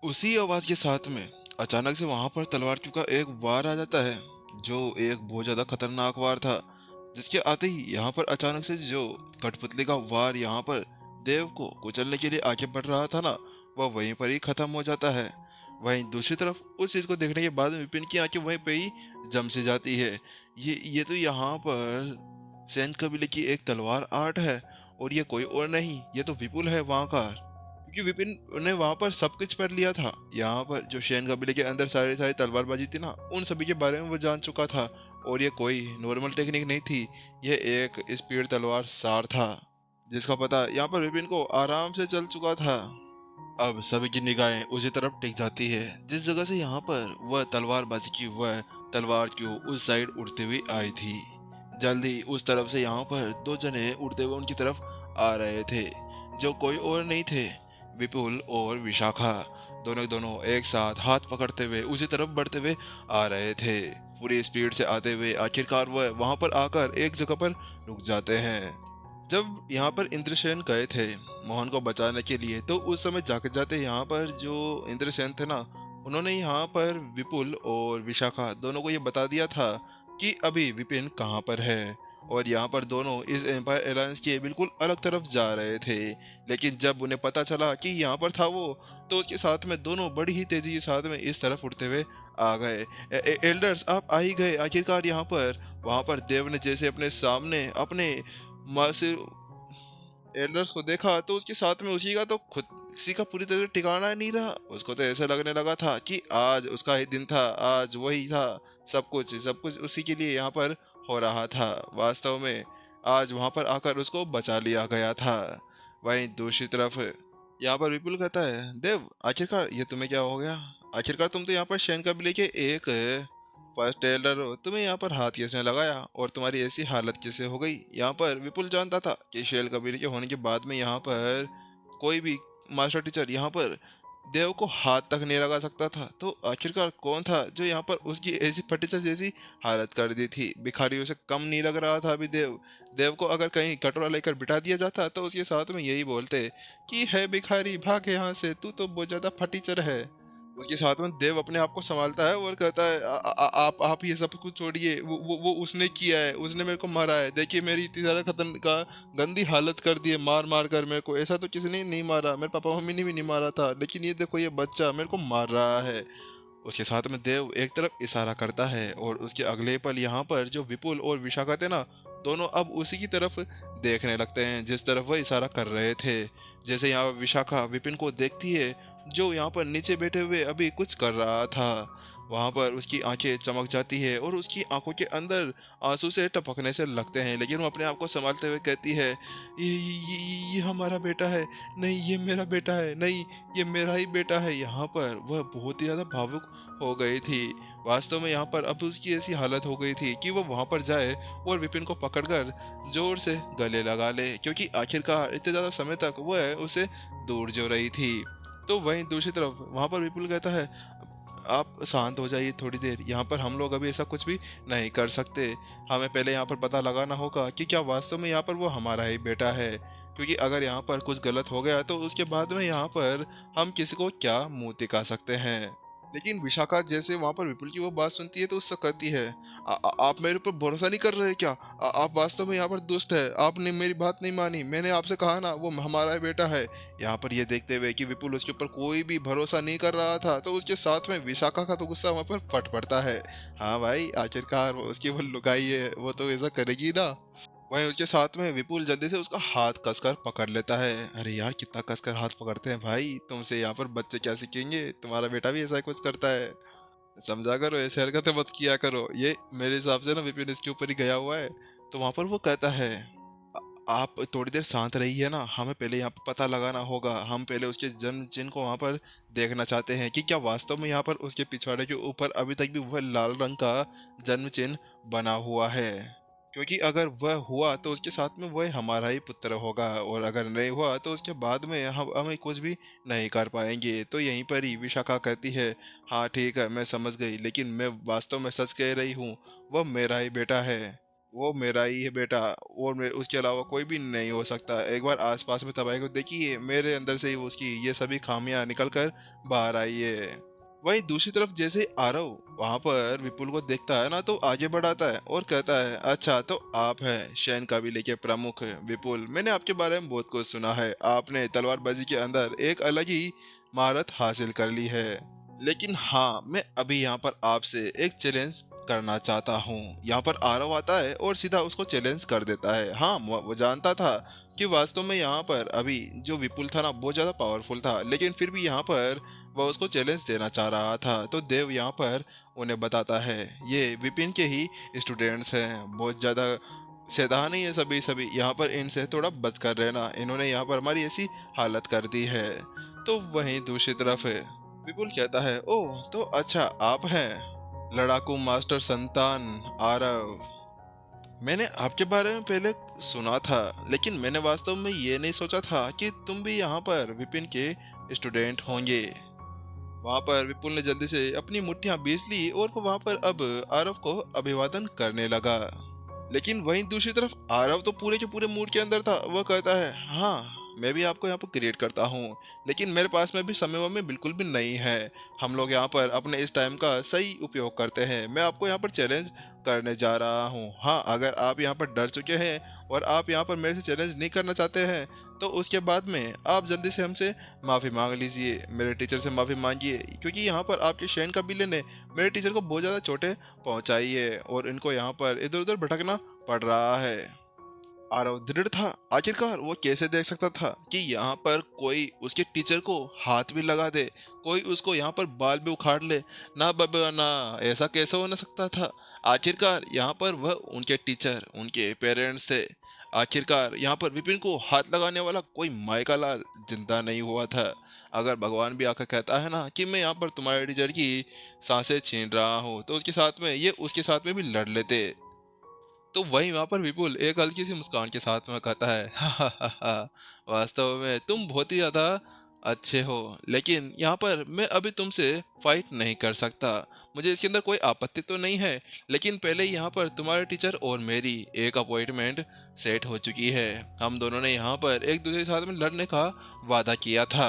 उसी आवाज के साथ में अचानक से वहां पर तलवार का एक वार आ जाता है, जो एक बहुत ज्यादा खतरनाक वार था। जिसके आते ही यहाँ पर अचानक से जो कठपुतली का वार यहाँ पर देव को कुचलने के लिए आगे बढ़ रहा था ना, वह वहीं पर ही खत्म हो जाता है। वहीं दूसरी तरफ उस चीज को देखने के बाद विपिन की आंखें वहीं पे ही जम से जाती है। ये तो यहाँ पर सैन कबीले की एक तलवार आर्ट है, और ये कोई और नहीं, ये तो विपुल है वहां का। क्योंकि विपिन ने वहां पर सब कुछ पढ़ लिया था। यहाँ पर जो शेन कबीले के अंदर सारी सारी तलवारबाजी थी ना, उन सभी के बारे में वो जान चुका था। और ये कोई नॉर्मल टेक्निक नहीं थी, ये एक स्पीड तलवार सार था, जिसका पता यहाँ पर विपिन को आराम से चल चुका था। अब सभी की निगाहें उसी तरफ टिक जाती है, जिस जगह से यहाँ पर वह तलवारबाजी की वह तलवार क्यों उस साइड उड़ती हुई आई थी। जल्दी उस तरफ से यहाँ पर दो जने उड़ते हुए उनकी तरफ आ रहे थे, जो कोई और नहीं थे, विपुल और विशाखा। दोनों दोनों एक साथ हाथ पकड़ते हुए उसी तरफ बढ़ते हुए आ रहे थे। पूरी स्पीड से आते हुए आखिरकार वह वहां पर आकर एक जगह पर रुक जाते हैं। जब यहाँ पर इंद्रसेन गए थे मोहन को बचाने के लिए, तो उस समय जाते जाते यहाँ पर जो इंद्रसेन थे ना, उन्होंने यहाँ पर विपुल और विशाखा दोनों को ये बता दिया था कि अभी विपिन कहाँ पर है। और यहाँ पर दोनों इस एम्पायर अलायंस के बिल्कुल अलग तरफ जा रहे थे। लेकिन जब उन्हें पता चला कि यहाँ पर था वो, तो उसके साथ में दोनों बड़ी ही तेजी के साथ में इस तरफ उड़ते हुए आ गए। एल्डर्स, आप आ ही गए आखिरकार यहाँ पर। वहां पर देव ने जैसे अपने सामने अपने माँ से एल्डर्स को देखा, तो उसके साथ में उसी का तो खुद किसी का पूरी तरह से ठिकाना नहीं रहा। उसको तो ऐसा लगने लगा था कि आज उसका ही दिन था, आज वही था। सब कुछ उसी के लिए यहाँ पर हो रहा था। वास्तव में आज वहां पर आकर उसको बचा लिया गया था। वहीं दूसरी तरफ यहाँ पर विपुल कहता है, देव आखिरकार ये तुम्हें क्या हो गया? आखिरकार तुम तो यहाँ पर शैन कबीले के एक फर्स्ट टेलर हो, तुम्हें यहाँ पर हाथ किसने लगाया और तुम्हारी ऐसी हालत कैसे हो गई? यहाँ पर विपुल जानता था कि शेल कबीर के होने के बाद में यहाँ पर कोई भी मास्टर टीचर यहाँ पर देव को हाथ तक नहीं लगा सकता था। तो आखिरकार कौन था जो यहाँ पर उसकी ऐसी फटीचर जैसी हालत कर दी थी? भिखारियों से कम नहीं लग रहा था अभी देव। देव को अगर कहीं कटोरा लेकर बिठा दिया जाता, तो उसके साथ में यही बोलते कि है भिखारी, भाग यहाँ से, तू तो बहुत ज्यादा फटीचर है। उसके साथ में देव अपने आप को संभालता है और कहता है, आप ये सब कुछ छोड़िए, वो उसने किया है, उसने मेरे को मारा है। देखिए मेरी इतनी ज्यादा खतरन का गंदी हालत कर दी है मार मार कर मेरे को। ऐसा तो किसी ने नहीं मारा, मेरे पापा मम्मी ने भी नहीं मारा था, लेकिन ये देखो ये बच्चा मेरे को मार रहा है। उसके साथ में देव एक तरफ इशारा करता है, और उसके अगले पल यहाँ पर जो विपुल और विशाखा थे ना, दोनों अब उसी की तरफ देखने लगते हैं जिस तरफ वह इशारा कर रहे थे। जैसे यहाँ विशाखा विपिन को देखती है, जो यहाँ पर नीचे बैठे हुए अभी कुछ कर रहा था। वहां पर उसकी आंखें चमक जाती है और उसकी आंखों के अंदर आंसू से टपकने से लगते हैं, लेकिन वो अपने आप को संभालते हुए कहती है, ये हमारा बेटा है, नहीं ये मेरा बेटा है, नहीं ये मेरा ही बेटा है। यहाँ पर वह बहुत ही ज्यादा भावुक हो गई थी। वास्तव में यहाँ पर अब उसकी ऐसी हालत हो गई थी कि वो वहां पर जाए और विपिन को पकड़कर जोर से गले लगा ले, क्योंकि आखिरकार इतने ज्यादा समय तक वह उसे दूर जो रही थी। तो वहीं दूसरी तरफ वहां पर विपुल कहता है, आप शांत हो जाइए थोड़ी देर, यहाँ पर हम लोग अभी ऐसा कुछ भी नहीं कर सकते। हमें पहले यहाँ पर पता लगाना होगा कि क्या वास्तव में यहाँ पर वो हमारा ही बेटा है, क्योंकि अगर यहाँ पर कुछ गलत हो गया तो उसके बाद में यहाँ पर हम किसी को क्या मुंह दिखा सकते हैं। लेकिन विशाखा जैसे वहां पर विपुल की वो बात सुनती है, तो उससे कहती है, आप मेरे ऊपर भरोसा नहीं कर रहे क्या? आप वास्तव में यहाँ पर दुष्ट है, आपने मेरी बात नहीं मानी, मैंने आपसे कहा ना वो हमारा ही बेटा है। यहाँ पर ये देखते हुए कि विपुल उसके ऊपर कोई भी भरोसा नहीं कर रहा था, तो उसके साथ में विशाखा का तो गुस्सा वहां पर फट पड़ता है। हाँ भाई, आखिरकार वो उसकी वो लुगाई है, वो तो ऐसा करेगी ना। वहीं उसके साथ में विपुल जल्दी से उसका हाथ कसकर पकड़ लेता है। अरे यार, कितना कसकर हाथ पकड़ते हैं भाई, तुमसे यहाँ पर बच्चे क्या सीखेंगे? तुम्हारा बेटा भी ऐसा कुछ करता है, समझा करो, ऐसे हरकतें मत किया करो। ये मेरे हिसाब से ना विपिन इसके ऊपर ही गया हुआ है। तो वहां पर वो कहता है, आप थोड़ी देर शांत रहिए ना, हमें पहले यहाँ पर पता लगाना होगा। हम पहले उसके जन्म चिन्ह को वहां पर देखना चाहते हैं कि क्या वास्तव में यहाँ पर उसके पिछवाड़े के ऊपर अभी तक भी वह लाल रंग का जन्म चिन्ह बना हुआ है। क्योंकि अगर वह हुआ तो उसके साथ में वह हमारा ही पुत्र होगा, और अगर नहीं हुआ तो उसके बाद में हमें कुछ भी नहीं कर पाएंगे। तो यहीं पर ही विशाखा कहती है, हाँ ठीक है, मैं समझ गई, लेकिन मैं वास्तव में सच कह रही हूँ, वह मेरा ही बेटा है। वो मेरा ही है बेटा, और उसके अलावा कोई भी नहीं हो सकता। एक बार आसपास में तबाही को देखिए, मेरे अंदर से ही उसकी ये सभी खामियां निकल कर बाहर आई है। वहीं दूसरी तरफ जैसे ही आरव वहां पर विपुल को देखता है ना, तो आगे बढ़ाता है और कहता है, अच्छा तो आप हैं शैन कबीले के प्रमुख विपुल। मैंने आपके बारे में बहुत कुछ सुना है, आपने तलवारबाजी के अंदर एक अलग ही महारत हासिल कर ली है। लेकिन हाँ, मैं अभी यहाँ पर आपसे एक चैलेंज करना चाहता हूँ। यहाँ पर आरव आता है और सीधा उसको चैलेंज कर देता है। हाँ, वो जानता था कि वास्तव में यहाँ पर अभी जो विपुल था ना, बहुत ज्यादा पावरफुल था, लेकिन फिर भी यहाँ पर वह उसको चैलेंज देना चाह रहा था। तो देव यहाँ पर उन्हें बताता है, ये विपिन के ही स्टूडेंट्स हैं, बहुत ज्यादा सैतान नहीं है सभी सभी, यहाँ पर इनसे थोड़ा बच कर रहना, इन्होंने यहाँ पर हमारी ऐसी हालत कर दी है। तो वहीं दूसरी तरफ विपुल कहता है, ओह तो अच्छा आप हैं लड़ाकू मास्टर संतान आरव। मैंने आपके बारे में पहले सुना था, लेकिन मैंने वास्तव में ये नहीं सोचा था कि तुम भी यहाँ पर विपिन के स्टूडेंट होंगे। वहां पर विपुल ने जल्दी से अपनी मुट्ठियां बींच ली और वो वहां पर अब आरव को अभिवादन करने लगा। लेकिन वहीं दूसरी तरफ आरव तो पूरे के पूरे मूड के अंदर था। वह कहता है, हाँ मैं भी आपको यहाँ पर क्रिएट करता हूँ, लेकिन मेरे पास में भी समय में बिल्कुल भी नहीं है। हम लोग यहाँ पर अपने इस टाइम का सही उपयोग करते हैं। मैं आपको यहाँ पर चैलेंज करने जा रहा हूँ। हाँ, अगर आप यहाँ पर डर चुके हैं और आप यहाँ पर मेरे से चैलेंज नहीं करना चाहते हैं, तो उसके बाद में आप जल्दी से हमसे माफ़ी मांग लीजिए, मेरे टीचर से माफ़ी मांगिए, क्योंकि यहाँ पर आपके शैन कबीले ने मेरे टीचर को बहुत ज़्यादा चोटें पहुँचाई है और इनको यहाँ पर इधर उधर भटकना पड़ रहा है। आरव दृढ़ था। आखिरकार वो कैसे देख सकता था कि यहाँ पर कोई उसके टीचर को हाथ भी लगा दे, कोई उसको यहाँ पर बाल भी उखाड़ ले। ना बाबा ना, ऐसा कैसे हो ना सकता था। आखिरकार यहाँ पर वह उनके टीचर, उनके पेरेंट्स थे। आखिरकार यहाँ पर विपिन को हाथ लगाने वाला कोई माई का लाल जिंदा नहीं हुआ था। अगर भगवान भी आकर कहता है ना कि मैं यहाँ पर तुम्हारे टीचर की सांसें छीन रहा हूँ, तो उसके साथ में ये उसके साथ में भी लड़ लेते। तो वहीं वहां पर विपुल एक हल्की सी मुस्कान के साथ में कहता है, हा हा हा हा, वास्तव में तुम बहुत ही ज्यादा अच्छे हो, लेकिन यहाँ पर मैं अभी तुमसे फाइट नहीं कर सकता। मुझे इसके अंदर कोई आपत्ति तो नहीं है, लेकिन पहले यहाँ पर तुम्हारे टीचर और मेरी एक अपॉइंटमेंट सेट हो चुकी है। हम दोनों ने यहाँ पर एक दूसरे के साथ में लड़ने का वादा किया था।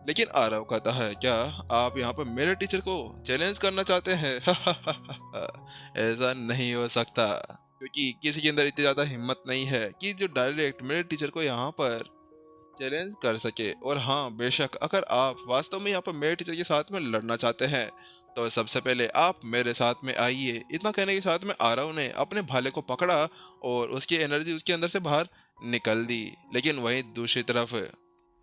लेकिन आरव कहता है, क्या आप यहाँ पर मेरे टीचर को चैलेंज करना चाहते हैं? ऐसा नहीं हो सकता, क्योंकि किसी के अंदर इतनी ज्यादा हिम्मत नहीं है कि जो डायरेक्ट मेरे टीचर को यहाँ पर चैलेंज कर सके। और हाँ बेशक, अगर आप वास्तव में यहाँ पर मेरे टीचर के साथ में लड़ना चाहते हैं, तो सबसे पहले आप मेरे साथ में आइए। इतना कहने के साथ में आरव ने अपने भाले को पकड़ा और उसकी एनर्जी उसके अंदर से बाहर निकल दी। लेकिन वहीं दूसरी तरफ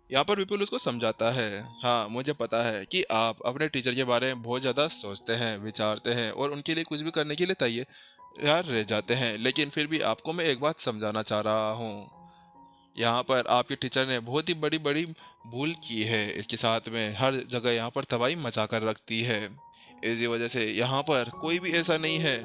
यहाँ पर विपुल उसको समझाता है, हाँ मुझे पता है कि आप अपने टीचर के बारे में बहुत ज़्यादा सोचते हैं, विचारते हैं और उनके लिए कुछ भी करने के लिए तैयार रह जाते हैं, लेकिन फिर भी आपको मैं एक बात समझाना चाह रहा हूँ। यहाँ पर आपके टीचर ने बहुत ही बड़ी बड़ी भूल की है। इसके साथ में हर जगह यहाँ पर तबाही मचा कर रखती है। इसी वजह से यहाँ पर कोई भी ऐसा नहीं है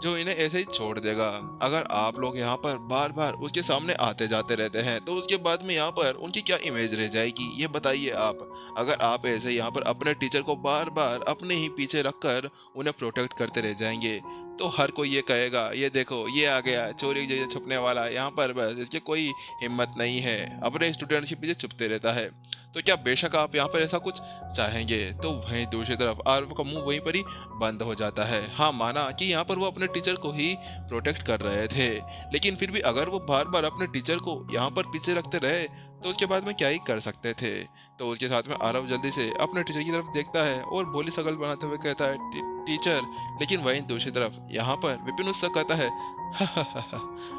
जो इन्हें ऐसे ही छोड़ देगा। अगर आप लोग यहाँ पर बार बार उसके सामने आते जाते रहते हैं, तो उसके बाद में यहाँ पर उनकी क्या इमेज रह जाएगी, ये बताइए आप। अगर आप ऐसे यहाँ पर अपने टीचर को बार बार अपने ही पीछे रखकर उन्हें प्रोटेक्ट करते रह जाएंगे, तो हर कोई ये कहेगा, ये देखो ये आ गया चोरी जैसे छुपने वाला, यहाँ पर बस इसके कोई हिम्मत नहीं है, अपने स्टूडेंट्स के पीछे छुपते रहता है। तो क्या बेशक आप यहाँ पर ऐसा कुछ चाहेंगे? तो वहीं दूसरी तरफ आरव का मुंह वहीं पर ही बंद हो जाता है। हाँ, माना कि यहाँ पर वो अपने टीचर को ही प्रोटेक्ट कर रहे थे, लेकिन फिर भी अगर वो बार बार अपने टीचर को यहाँ पर पीछे रखते रहे, तो उसके बाद में क्या ही कर सकते थे। तो उसके साथ में आरव जल्दी से अपने टीचर की तरफ देखता है और बोली सगल बनाते हुए कहता है, टीचर। लेकिन वहीं दूसरी तरफ यहाँ पर विपिन उससे कहता है,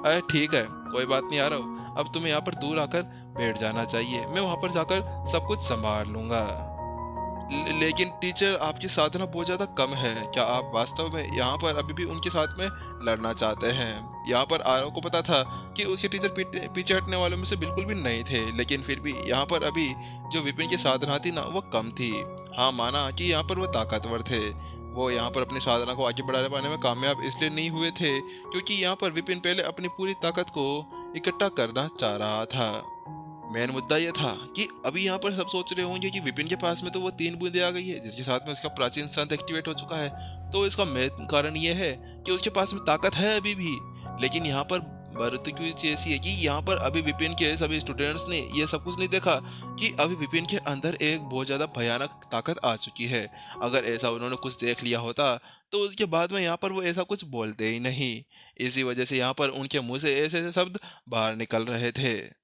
अरे ठीक है, कोई बात नहीं आरव, अब तुम्हें यहाँ पर दूर आकर बैठ जाना चाहिए, मैं वहां पर जाकर सब कुछ संभाल लूंगा। लेकिन टीचर, आपकी साधना बहुत ज्यादा कम है, क्या आप वास्तव में यहाँ पर अभी भी उनके साथ में लड़ना चाहते हैं? यहाँ पर आरव को पता था कि उसके टीचर पीछे हटने वालों में से बिल्कुल भी नहीं थे, लेकिन फिर भी यहाँ पर अभी जो विपिन की साधना थी ना, वो कम थी। हाँ, माना कि यहाँ पर वो ताकतवर थे, वो यहाँ पर अपनी साधना को आगे बढ़ाने पाने में कामयाब इसलिए नहीं हुए थे क्योंकि यहाँ पर विपिन पहले अपनी पूरी ताकत को इकट्ठा करना चाह रहा था। मेन मुद्दा यह था कि अभी यहाँ पर सब सोच रहे होंगे कि विपिन के पास में तो वो 3 बूंदे आ गई है, जिसके साथ में उसका प्राचीन संत एक्टिवेट हो चुका है। तो इसका मेन कारण यह है कि उसके पास में ताकत है अभी भी, लेकिन यहाँ पर बात की चीज़ ऐसी है कि यहाँ पर अभी विपिन के सभी स्टूडेंट्स ने ये सब कुछ नहीं देखा कि अभी विपिन के अंदर एक बहुत ज़्यादा भयानक ताकत आ चुकी है। अगर ऐसा उन्होंने कुछ देख लिया होता, तो उसके बाद में यहाँ पर वो ऐसा कुछ बोलते ही नहीं। इसी वजह से यहाँ पर उनके मुँह से ऐसे-ऐसे शब्द बाहर निकल रहे थे।